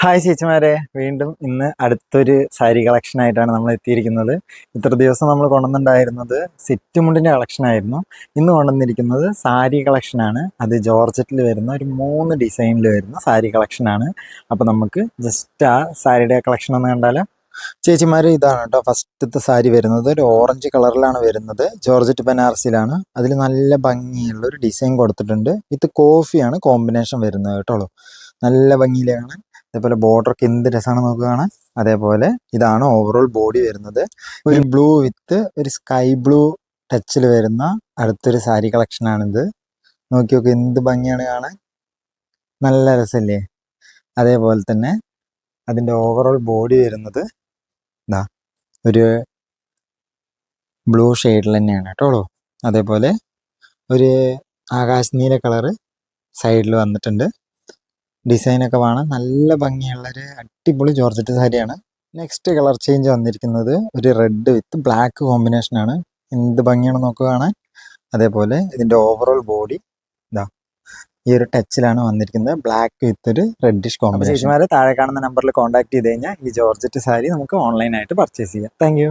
Hi ചേച്ചിമാരെ, വീണ്ടും ഇന്ന് അടുത്തൊരു സാരി കളക്ഷൻ ആയിട്ടാണ് നമ്മൾ എത്തിയിരിക്കുന്നത്. ഇത്ര ദിവസം നമ്മൾ കൊണ്ടുവന്നിട്ടുണ്ടായിരുന്നത് സെറ്റ് മുണ്ടിൻ്റെ കളക്ഷനായിരുന്നു. ഇന്ന് കൊണ്ടുവന്നിരിക്കുന്നത് സാരി കളക്ഷനാണ്. അത് ജോർജറ്റിൽ വരുന്ന ഒരു 3 ഡിസൈനിൽ വരുന്ന സാരി കളക്ഷനാണ്. അപ്പോൾ നമുക്ക് ജസ്റ്റ് ആ സാരിയുടെ കളക്ഷൻ ഒന്ന് കണ്ടാലോ. ചേച്ചിമാർ, ഇതാണ് കേട്ടോ ഫസ്റ്റത്തെ സാരി വരുന്നത്. ഒരു ഓറഞ്ച് കളറിലാണ് വരുന്നത്. ജോർജറ്റ് ബനാറസിലാണ്. അതിൽ നല്ല ഭംഗിയുള്ള ഒരു ഡിസൈൻ കൊടുത്തിട്ടുണ്ട്. ഇത് കോഫിയാണ് കോമ്പിനേഷൻ വരുന്നത് കേട്ടോ. നല്ല ഭംഗിയിലാണ്. അതേപോലെ ബോർഡറൊക്കെ എന്ത് രസമാണ് നോക്കുക കാണാൻ. അതേപോലെ ഇതാണ് ഓവറോൾ ബോഡി വരുന്നത്. ഒരു ബ്ലൂ വിത്ത് ഒരു സ്കൈ ബ്ലൂ ടച്ചിൽ വരുന്ന അടുത്തൊരു സാരി കളക്ഷനാണിത്. നോക്കി നോക്കി എന്ത് ഭംഗിയാണ് കാണാൻ, നല്ല രസമല്ലേ. അതേപോലെ തന്നെ അതിൻ്റെ ഓവറോൾ ബോഡി വരുന്നത് ഇതാ ഒരു ബ്ലൂ ഷെയ്ഡിൽ തന്നെയാണ് കേട്ടോ. അതേപോലെ ഒരു ആകാശ നീല കളറ് സൈഡിൽ വന്നിട്ടുണ്ട്. ഡിസൈനൊക്കെ വേണം, നല്ല ഭംഗിയുള്ളൊരു അടിപൊളി ജോർജറ്റ് സാരിയാണ്. നെക്സ്റ്റ് കളർ ചേഞ്ച് വന്നിരിക്കുന്നത് ഒരു റെഡ് വിത്ത് ബ്ലാക്ക് കോമ്പിനേഷനാണ്. എന്ത് ഭംഗിയാണ് നോക്കുക കാണാൻ. അതേപോലെ ഇതിൻ്റെ ഓവറോൾ ബോഡി ഇതാ ഈ ഒരു ടച്ചിലാണ് വന്നിരിക്കുന്നത്, ബ്ലാക്ക് വിത്ത് ഒരു റെഡിഷ് കോമ്പിനേഷൻ. ചേച്ചിമാരെ, താഴെ കാണുന്ന നമ്പറിൽ കോൺടാക്ട് ചെയ്ത് കഴിഞ്ഞാൽ ഈ ജോർജറ്റ് സാരി നമുക്ക് ഓൺലൈനായിട്ട് പർച്ചേസ് ചെയ്യാം. താങ്ക്